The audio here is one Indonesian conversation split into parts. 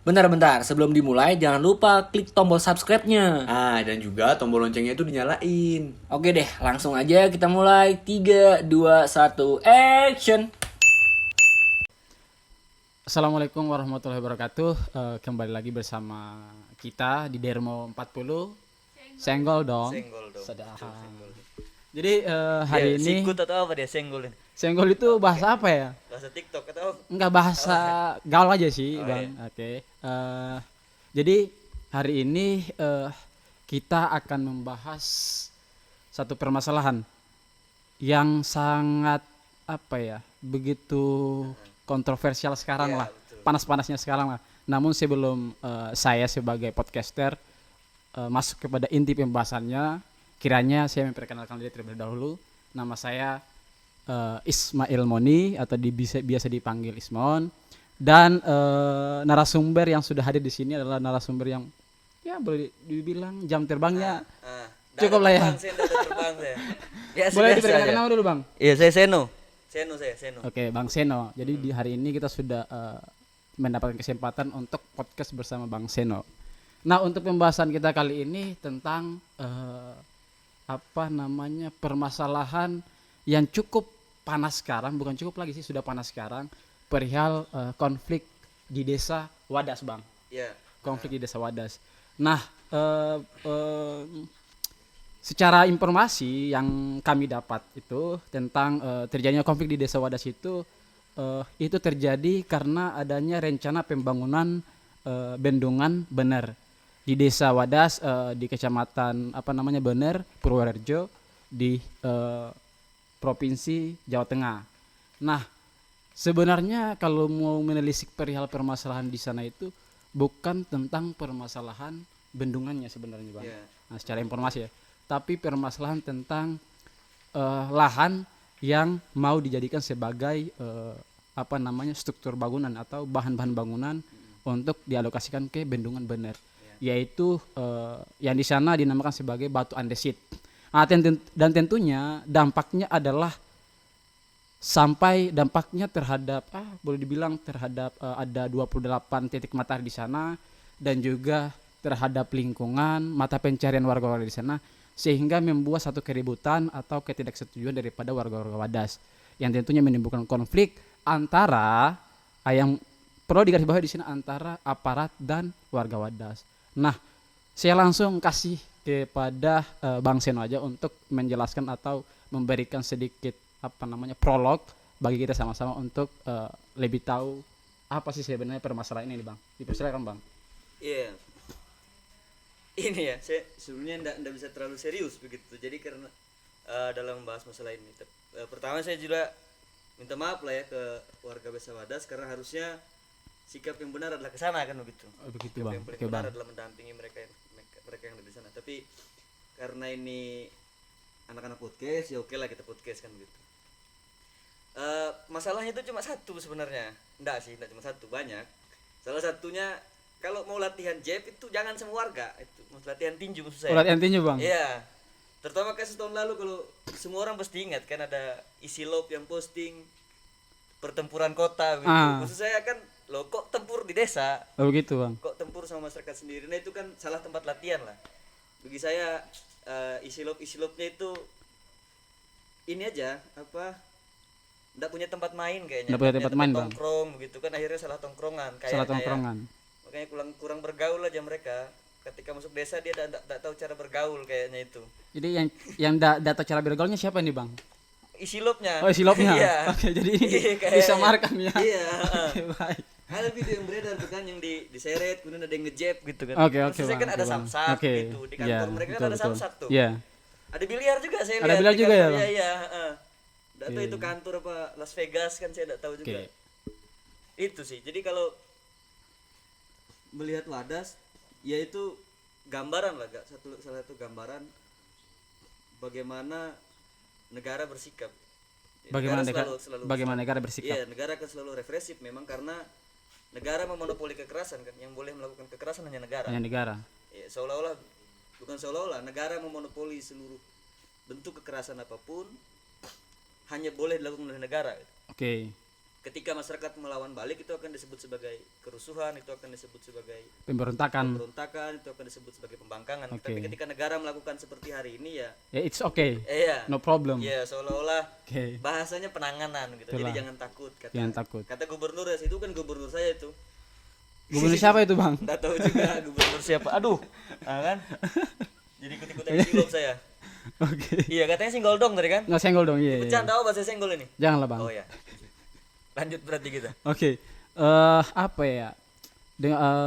Bentar-bentar, sebelum dimulai jangan lupa klik tombol subscribe-nya. Dan juga tombol loncengnya itu dinyalain. Oke deh, langsung aja kita mulai. 3, 2, 1, action! Assalamualaikum warahmatullahi wabarakatuh. Kembali lagi bersama kita di Dermo 40. Senggol dong. Sudah. Jadi hari ini sikut atau apa dia senggol ini? senggol itu bahasa apa ya? Bahasa TikTok atau? Enggak, bahasa gaul aja sih, Bang. Iya. Oke. Jadi hari ini kita akan membahas satu permasalahan yang sangat begitu kontroversial sekarang Iya, lah, betul. panas-panasnya sekarang lah. Namun sebelum saya sebagai podcaster masuk kepada inti pembahasannya, kiranya saya memperkenalkan diri terlebih dahulu. Nama saya Ismail Moni atau biasa dipanggil Ismon, dan narasumber yang sudah hadir di sini adalah narasumber yang ya boleh dibilang jam terbangnya cukup lah ya. Terbang saya. Biasa, Boleh biasa diperkenalkan aja. nama dulu, Bang? Iya, saya Seno. Seno. Oke, Bang Seno. Jadi di hari ini kita sudah mendapatkan kesempatan untuk podcast bersama Bang Seno. Nah, untuk pembahasan kita kali ini tentang permasalahan yang cukup panas sekarang, bukan cukup lagi sih, sudah panas sekarang, perihal konflik di desa Wadas, Bang. Iya. Konflik di desa Wadas. Nah, secara informasi yang kami dapat itu tentang terjadinya konflik di desa Wadas itu terjadi karena adanya rencana pembangunan bendungan Bener di desa Wadas, di kecamatan Bener, Purworejo, di Provinsi Jawa Tengah. Nah, sebenarnya kalau mau menelisik perihal permasalahan di sana itu bukan tentang permasalahan bendungannya sebenarnya, Bang. Yeah. Nah, secara informasi ya, tapi permasalahan tentang lahan yang mau dijadikan sebagai struktur bangunan atau bahan-bahan bangunan untuk dialokasikan ke bendungan Bener, yaitu yang di sana dinamakan sebagai batu andesit. Dan tentunya dampaknya adalah terhadap boleh dibilang terhadap ada 28 titik matahari di sana, dan juga terhadap lingkungan, mata pencarian warga-warga di sana, sehingga membuat satu keributan atau ketidaksetujuan daripada warga-warga Wadas yang tentunya menimbulkan konflik antara yang perlu digarisbawahi di sini antara aparat dan warga Wadas. Nah, saya langsung kasih kepada Bang Seno aja untuk menjelaskan atau memberikan sedikit prolog bagi kita sama-sama untuk lebih tahu apa sih sebenarnya permasalahan ini, Bang. Dipersilakan, Bang. Iya. Ini ya, saya sebelumnya enggak bisa terlalu serius begitu. Jadi karena dalam membahas masalah ini, pertama saya juga minta maaf lah ya ke warga Desa Wadas, karena harusnya sikap yang benar adalah ke sana kan begitu. Begitu, Sikap Bang. yang paling Oke, benar Bang. adalah mendampingi mereka yang ada di sana. Tapi karena ini anak-anak podcast, ya oke lah kita podcast kan gitu. Masalahnya itu cuma satu sebenarnya. Enggak cuma satu, banyak. Salah satunya kalau mau latihan jab itu jangan sama warga, itu mau latihan tinju maksud saya. Latihan tinju, Bang. Iya. Terutama kayak setahun lalu, kalau semua orang pasti ingat kan ada isi lop yang posting pertempuran kota gitu. Maksud saya kan, loh kok tempur di desa? Oh, begitu, Bang. Kok tempur sama masyarakat sendiri? Nah, itu kan salah tempat latihan lah. Bagi saya isi lopnya itu ini aja nggak punya tempat main kayaknya. Nggak punya tempat main, Bang. Tongkrong begitu kan, akhirnya salah tongkrongan kayaknya. Salah tongkrongan. Ya. Makanya kurang bergaul aja mereka. Ketika masuk desa dia tidak tahu cara bergaul kayaknya itu. Jadi yang data cara bergaulnya siapa nih, Bang? Isi lopnya. Oh, isi lopnya. Iya. Oke, jadi ini Kayaknya. disamarkan ya. Iya. Oke, baik. Ada video yang beredar tuh kan, yang diseret kemudian ada yang ngejab gitu kan. Oke, Maksud saya Bang, kan ada oke, Bang. samsak Oke. gitu. Di kantor Iya, mereka kan betul, ada betul. samsak tuh. Iya. Ada biliar juga saya Ada lihat. biliar di juga ya, kantor. Bang? Iya. Nggak tahu Oke. itu kantor apa Las Vegas kan, saya nggak tahu juga. Oke. Itu sih. Jadi kalau melihat Wadas, yaitu gambaran lah, salah satu gambaran bagaimana negara bersikap. Bagaimana negara bersikap? Iya, negara kan selalu represif memang, karena negara memonopoli kekerasan kan. Yang boleh melakukan kekerasan hanya negara. Hanya negara. Ya, seolah-olah negara memonopoli seluruh bentuk kekerasan apapun hanya boleh dilakukan oleh negara. Oke. ketika masyarakat melawan balik itu akan disebut sebagai kerusuhan, itu akan disebut sebagai Pemberontakan. pemberontakan, itu akan disebut sebagai pembangkangan. Oke. Tapi ketika negara melakukan seperti hari ini ya Ya it's okay. iya. No problem. Ya seolah-olah Oke. bahasanya penanganan gitu. Itulah. Jadi jangan takut kata. Jangan takut. Kata gubernur ya, itu kan gubernur saya itu. Gubernur siapa itu, Bang? Enggak tahu juga gubernur siapa. Aduh. Nah kan. Jadi ikut-ikutan singgol saya. Oke. Iya, katanya singgol dong tadi kan? Nggak senggol dong, iya. Bercanda apa bahasa senggol ini? Janganlah, Bang. Oh ya. Lanjut berarti kita. Oke. Apa ya?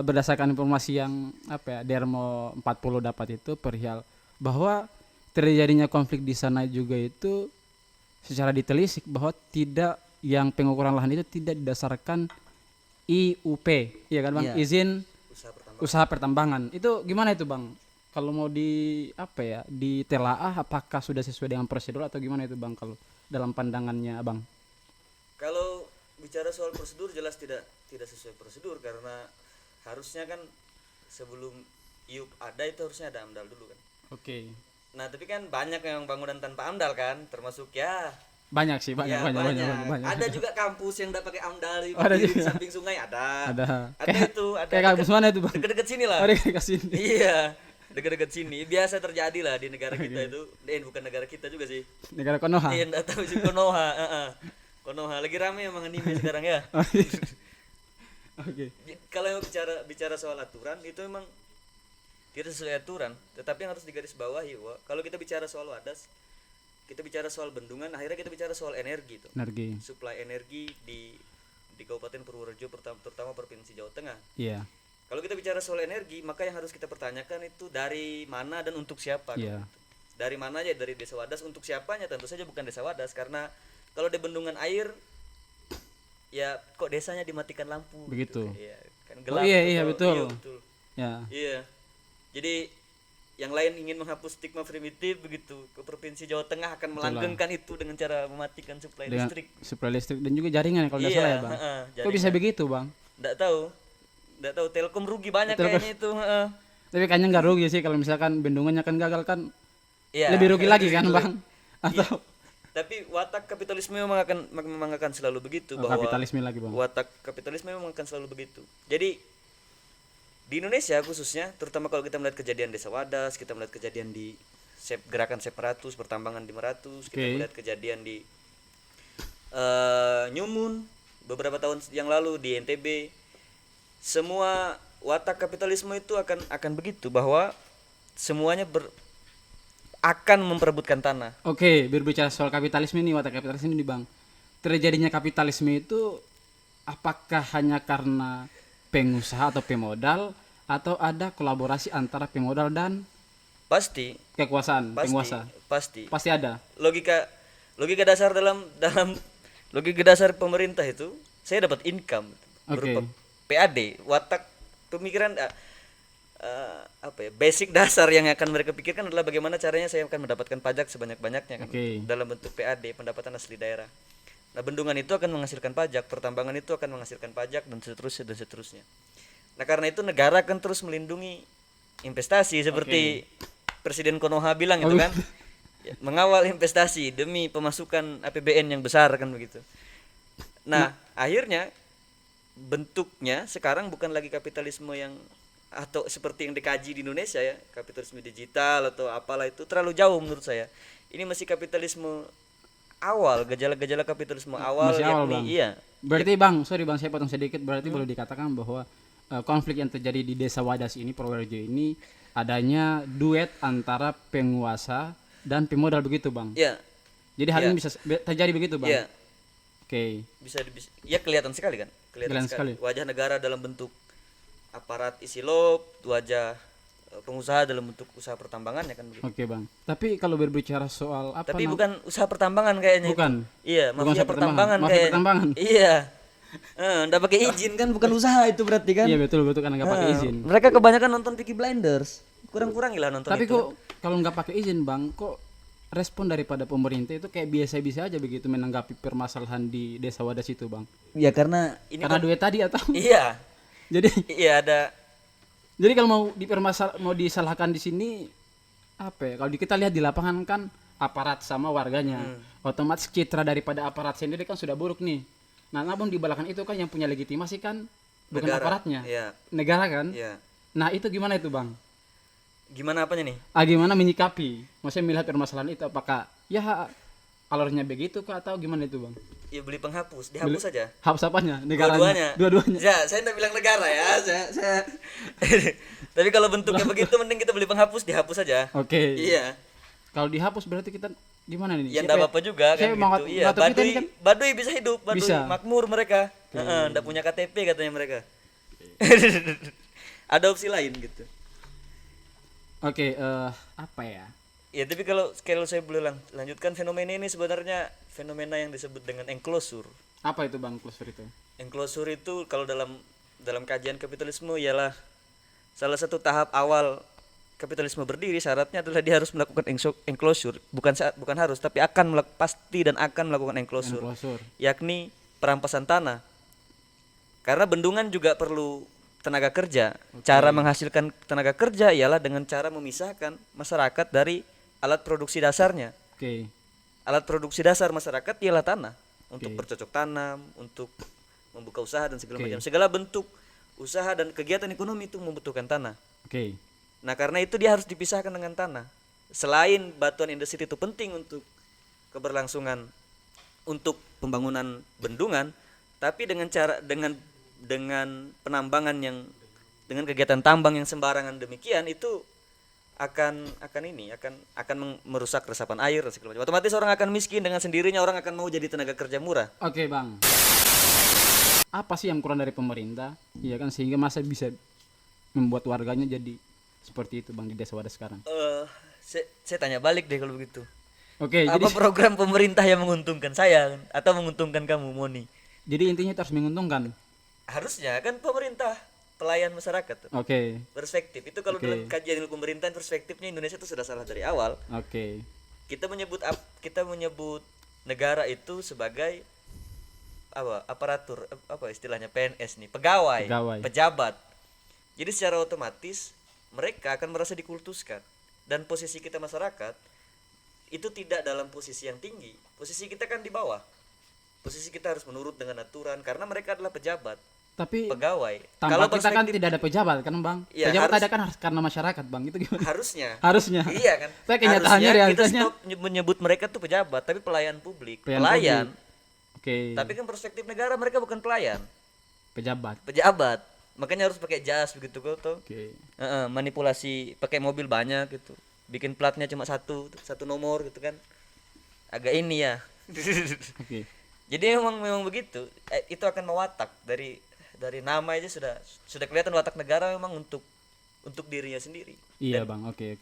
Berdasarkan informasi yang apa ya, Dermo 40 dapat itu perihal bahwa terjadinya konflik di sana juga itu secara ditelisik bahwa tidak, yang pengukuran lahan itu tidak didasarkan IUP, iya kan, Bang? Iya. Izin Usaha pertama. usaha pertambangan. Itu gimana itu, Bang? Kalau mau di apa ya, ditelaah apakah sudah sesuai dengan prosedur atau gimana itu, Bang, kalau dalam pandangannya Abang? Kalau bicara soal prosedur jelas tidak sesuai prosedur, karena harusnya kan sebelum IUP ada itu harusnya ada AMDAL dulu kan. Oke. Nah, tapi kan banyak yang bangunan tanpa AMDAL kan, termasuk ya Banyak sih, banyak. Ada juga kampus yang enggak pakai AMDAL di Ada di juga. samping sungai ada. Ada. Ada Kayak kampus mana itu, Bang? Dekat-dekat sini lah. Oh, dekat sini. Iya, dekat-dekat sini. Biasa terjadi lah di negara kita itu. Bukan negara kita juga sih. Negara Konoha. Iya, enggak tahu sih Konoha, Konoha lagi rame emang anime sekarang ya. Oke. Kalau yang bicara soal aturan itu memang tidak sesuai aturan, tetapi yang harus digarisbawahi bahwa kalau kita bicara soal wadas, kita bicara soal bendungan, akhirnya kita bicara soal energi tuh. Energi. Suplai energi di Kabupaten Purworejo terutama Provinsi Jawa Tengah. Iya. Kalau kita bicara soal energi, maka yang harus kita pertanyakan itu dari mana dan untuk siapa. Iya. Dari mana aja, dari Desa Wadas, untuk siapanya tentu saja bukan Desa Wadas, karena kalau di bendungan air ya kok desanya dimatikan lampu Begitu. gitu. Iya, kan gelap. iya, tuh iya, kalau- betul. Iya, betul. Ya. Iya. Jadi yang lain ingin menghapus stigma primitif begitu, ke Provinsi Jawa Tengah akan melanggengkan itu dengan cara mematikan suplai Dengan listrik. suplai listrik dan juga jaringan ya, kalau tidak Iya, salah ya, Bang. Kok bisa begitu, Bang? Enggak tahu. Enggak tahu, Telkom rugi banyak Telkom. kayaknya itu, heeh. Tapi kayaknya nggak rugi sih kalau misalkan bendungannya kan gagal kan, Iya. lebih rugi lagi kan, Lebih Bang? Atau Tapi watak kapitalisme memang akan selalu begitu, bahwa kapitalisme lagi, Bang? watak kapitalisme memang akan selalu begitu. Jadi di Indonesia khususnya, terutama kalau kita melihat kejadian Desa Wadas, kita melihat kejadian di gerakan Sep Meratus, pertambangan di Meratus, kita Oke. melihat kejadian di Nyumun beberapa tahun yang lalu, di NTB. Semua watak kapitalisme itu akan begitu, bahwa semuanya akan memperebutkan tanah. Oke, berbicara soal kapitalisme ini, watak kapitalisme ini, Bang. Terjadinya kapitalisme itu apakah hanya karena pengusaha atau pemodal, atau ada kolaborasi antara pemodal dan Pasti kekuasaan, penguasa? pasti Pasti ada. logika dasar dalam logika dasar pemerintah itu, saya dapat income berupa Oke. PAD, watak pemikiran apa ya, basic dasar yang akan mereka pikirkan adalah bagaimana caranya saya akan mendapatkan pajak sebanyak-banyaknya kan, Oke. dalam bentuk PAD, pendapatan asli daerah. Nah, bendungan itu akan menghasilkan pajak, pertambangan itu akan menghasilkan pajak, dan seterusnya. Nah, karena itu negara akan terus melindungi investasi seperti Presiden Konoha bilang itu kan. Ya, mengawal investasi demi pemasukan APBN yang besar kan begitu. Nah, akhirnya bentuknya sekarang bukan lagi kapitalisme yang atau seperti yang dikaji di Indonesia ya, kapitalisme digital atau apalah, itu terlalu jauh menurut saya. Ini masih kapitalisme awal, gejala-gejala kapitalisme awal, Masih awal, yakni Bang. iya. Berarti Bang, sorry Bang, saya potong sedikit. Berarti boleh dikatakan bahwa konflik yang terjadi di Desa Wadas ini, Purworejo ini, adanya duet antara penguasa dan pemodal begitu, Bang. Iya, Jadi hal Iya. ini bisa terjadi begitu, Bang. iya. Oke. Bisa ya kelihatan sekali kan, Kelihatan sekali. wajah negara dalam bentuk aparat isi lop, wajah pengusaha dalam bentuk usaha pertambangannya kan begitu. Oke, Bang. Tapi kalau berbicara soal apa Tapi bukan usaha pertambangan kayaknya. Bukan. Itu. Iya, Bukan mafia usaha pertambangan mafia kayak. pertambangan. Iya. Nggak pakai izin kan, bukan usaha itu berarti kan. Iya, betul karena nggak pakai izin. Mereka kebanyakan nonton Peaky Blinders. Kurang-kurangilah nonton Tapi itu. kok kalau nggak pakai izin, Bang, kok respon daripada pemerintah itu kayak biasa-biasa aja begitu menanggapi permasalahan di Desa Wadas itu, Bang? Ya karena ini Karena duit tadi atau? iya. Jadi Iya ada. Jadi kalau mau disalahkan di sini apa ya? Kalau kita lihat di lapangan kan aparat sama warganya, otomatis citra daripada aparat sendiri kan sudah buruk nih. Nah, namun di belakang itu kan yang punya legitimasi kan bukan Negara. aparatnya, Iya. negara kan. Iya. Nah, itu gimana itu bang? Gimana apanya nih? Gimana menyikapi? Maksudnya melihat permasalahan itu apakah ya alurnya begitu kah atau gimana itu bang? Ya beli penghapus, dihapus saja. Hapus apanya? Negaranya? Dua-duanya. Dua-duanya. Ya, saya enggak bilang negara ya. Saya Tapi kalau bentuknya begitu mending kita beli penghapus, dihapus saja. Oke. Iya. Kalau dihapus berarti kita gimana nih? Ya enggak apa-apa juga kan saya mau gitu. Iya, ngatur kita Baduy, ini kan Baduy bisa hidup, Baduy Bisa. makmur mereka. Heeh, enggak punya KTP katanya mereka. Ada opsi lain gitu. oke, apa ya? Ya, tapi kalau saya boleh lanjutkan, fenomena ini sebenarnya fenomena yang disebut dengan enclosure. Apa itu bang closure itu? Enclosure itu kalau dalam kajian kapitalisme ialah salah satu tahap awal kapitalisme berdiri. Syaratnya adalah dia harus melakukan enclosure, bukan harus tapi pasti dan akan melakukan enclosure, Closure. yakni perampasan tanah. Karena bendungan juga perlu tenaga kerja. Cara menghasilkan tenaga kerja ialah dengan cara memisahkan masyarakat dari alat produksi dasarnya. Oke. Alat produksi dasar masyarakat ialah tanah, untuk Oke. bercocok tanam, untuk membuka usaha dan segala Oke. macam. Segala bentuk usaha dan kegiatan ekonomi itu membutuhkan tanah. Oke. Nah, karena itu dia harus dipisahkan dengan tanah. Selain batuan indesit itu penting untuk keberlangsungan, untuk pembangunan bendungan, tapi dengan penambangan dengan kegiatan tambang yang sembarangan demikian itu akan merusak resapan air dan segala macam. Otomatis orang akan miskin, dengan sendirinya orang akan mau jadi tenaga kerja murah. Oke bang. Apa sih yang kurang dari pemerintah? Iya kan sehingga masa bisa membuat warganya jadi seperti itu bang di desa wadas sekarang. Saya tanya balik deh kalau begitu. Oke, Apa program pemerintah yang menguntungkan saya atau menguntungkan kamu, Moni? jadi intinya itu harus menguntungkan. Harusnya kan pemerintah pelayan masyarakat. Oke. Perspektif itu kalau Oke. dalam kajian ilmu pemerintahan, perspektifnya Indonesia itu sudah salah dari awal. Oke. Kita menyebut negara itu sebagai aparatur, istilahnya PNS nih, pegawai, Pegawai. pejabat. Jadi secara otomatis mereka akan merasa dikultuskan, dan posisi kita masyarakat itu tidak dalam posisi yang tinggi. Posisi kita kan di bawah. Posisi kita harus menurut dengan aturan karena mereka adalah pejabat, Tapi pegawai. tanpa kita kan tidak ada pejabat kan bang? Iya, Pejabat harus- ada kan harus karena masyarakat bang, itu gimana? harusnya Harusnya. iya kan. Tapi kenyataannya, Harusnya realitasnya. kita stop menyebut mereka tuh pejabat, tapi pelayan publik. Pelayan Oke. Tapi kan perspektif negara mereka bukan pelayan, Pejabat. pejabat. Makanya harus pakai jas begitu kok tuh. Oke. Manipulasi, pakai mobil banyak gitu. Bikin platnya cuma satu nomor gitu kan. Agak ini ya. Oke. Jadi memang begitu. Itu akan mewatak dari nama aja sudah kelihatan watak negara memang untuk dirinya sendiri. Iya bang, oke.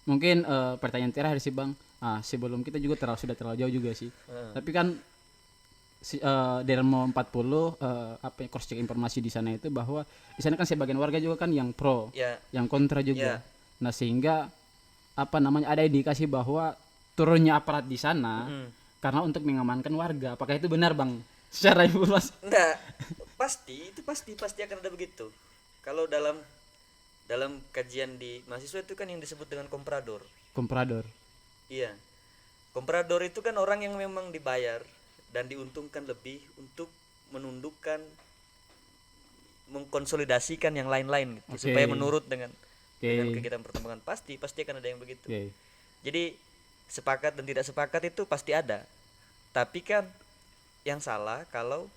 Mungkin pertanyaan terakhir sih bang. Sebelum kita juga sudah terlalu jauh juga sih. Tapi kan Delmo 40 cross check informasi di sana itu bahwa di sana kan sebagian warga juga kan yang pro, Ya. yang kontra juga. Ya. Nah sehingga ada indikasi bahwa turunnya aparat di sana karena untuk mengamankan warga. Apakah itu benar bang? Secara informasi? Enggak. Itu pasti akan ada begitu. Kalau dalam kajian di mahasiswa itu kan yang disebut dengan komprador. Komprador. Iya. Komprador itu kan orang yang memang dibayar dan diuntungkan lebih untuk menundukkan, mengkonsolidasikan yang lain-lain gitu, Oke. supaya menurut dengan Oke. kegiatan pertambangan. Pasti akan ada yang begitu. Oke. Jadi sepakat dan tidak sepakat itu pasti ada. Tapi kan yang salah kalau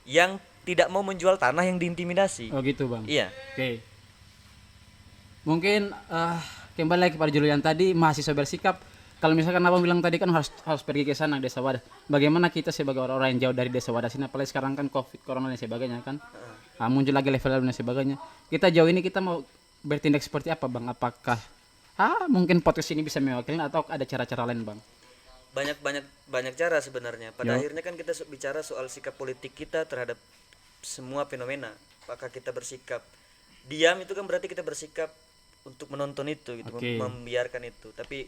yang tidak mau menjual tanah yang diintimidasi. Oh gitu bang. Iya. Oke. Mungkin kembali lagi pada Julian tadi, mahasiswa bersikap. Kalau misalkan abang bilang tadi kan harus pergi ke sana desa wadas. Bagaimana kita sebagai orang-orang yang jauh dari desa wadas ini, apalagi sekarang kan COVID, corona dan sebagainya kan, muncul lagi level dan sebagainya. Kita jauh ini kita mau bertindak seperti apa bang? Apakah mungkin podcast ini bisa mewakili atau ada cara-cara lain bang? Banyak cara sebenarnya. Pada Yo. akhirnya kan kita bicara soal sikap politik kita terhadap semua fenomena. Apakah kita bersikap diam, itu kan berarti kita bersikap untuk menonton itu gitu, Oke. membiarkan itu. Tapi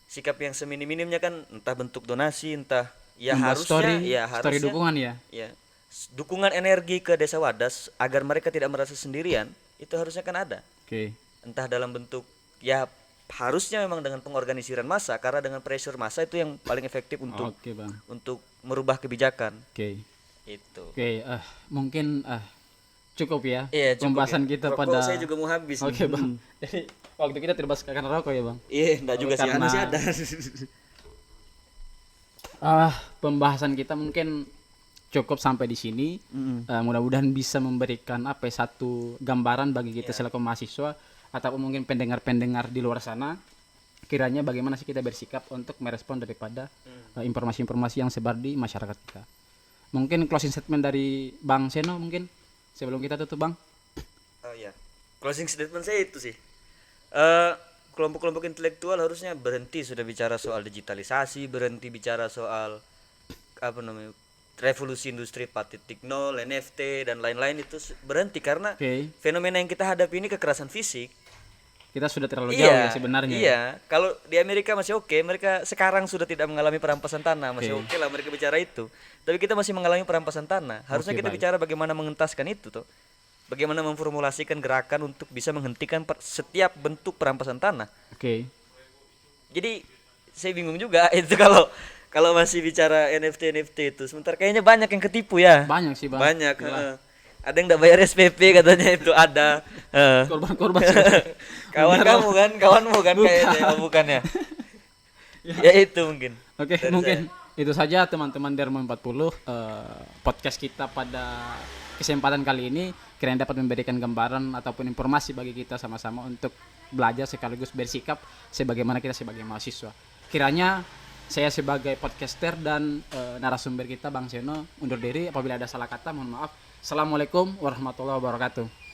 sikap yang seminim-minimnya kan entah bentuk donasi, entah ya Membuat story harusnya dukungan ya. ya dukungan energi ke desa wadas agar mereka tidak merasa sendirian, itu harusnya kan ada. Oke. Entah dalam bentuk ya harusnya memang dengan pengorganisiran massa, karena dengan pressure massa itu yang paling efektif Oke bang. untuk merubah kebijakan. Oke. Itu. Oke, mungkin cukup ya Iya, cukup pembahasan ya. kita Rokok pada. saya juga mau habis. Oke, Bang. Jadi waktu kita terbahas karena rokok ya, Bang. Iya, enggak juga sih, Karena- anu sih ada. Pembahasan kita mungkin cukup sampai di sini. Mudah-mudahan bisa memberikan satu gambaran bagi kita selaku mahasiswa ataupun mungkin pendengar-pendengar di luar sana, kiranya bagaimana sih kita bersikap untuk merespon daripada informasi-informasi yang sebar di masyarakat kita. Mungkin closing statement dari Bang Seno mungkin sebelum kita tutup, Bang. Oh iya. Closing statement saya itu sih. Kelompok-kelompok intelektual harusnya berhenti sudah bicara soal digitalisasi, berhenti bicara soal revolusi industri 4.0, NFT dan lain-lain itu berhenti karena Oke. fenomena yang kita hadapi ini kekerasan fisik. Kita sudah terlalu jauh ya sebenarnya. Iya, kalau di Amerika masih oke, mereka sekarang sudah tidak mengalami perampasan tanah, masih oke lah mereka bicara itu. Tapi kita masih mengalami perampasan tanah. Harusnya Oke, kita baik. bicara bagaimana mengentaskan itu tuh. Bagaimana memformulasikan gerakan untuk bisa menghentikan setiap bentuk perampasan tanah. Oke. Jadi saya bingung juga itu kalau masih bicara NFT itu. Sementara kayaknya banyak yang ketipu ya. Banyak sih, Bang. Banyak. Gila. Ada yang enggak bayar SPP katanya itu ada. Korban-korban. Kawanmu kan kayaknya. Oh, bukan ya. Ya itu mungkin. Oke, Dari mungkin itu saja teman-teman Dermo 40 podcast kita pada kesempatan kali ini kalian dapat memberikan gambaran ataupun informasi bagi kita sama-sama untuk belajar sekaligus bersikap sebagaimana kita sebagai mahasiswa. Kiranya saya sebagai podcaster dan narasumber kita Bang Seno undur diri apabila ada salah kata, mohon maaf. Assalamualaikum warahmatullahi wabarakatuh.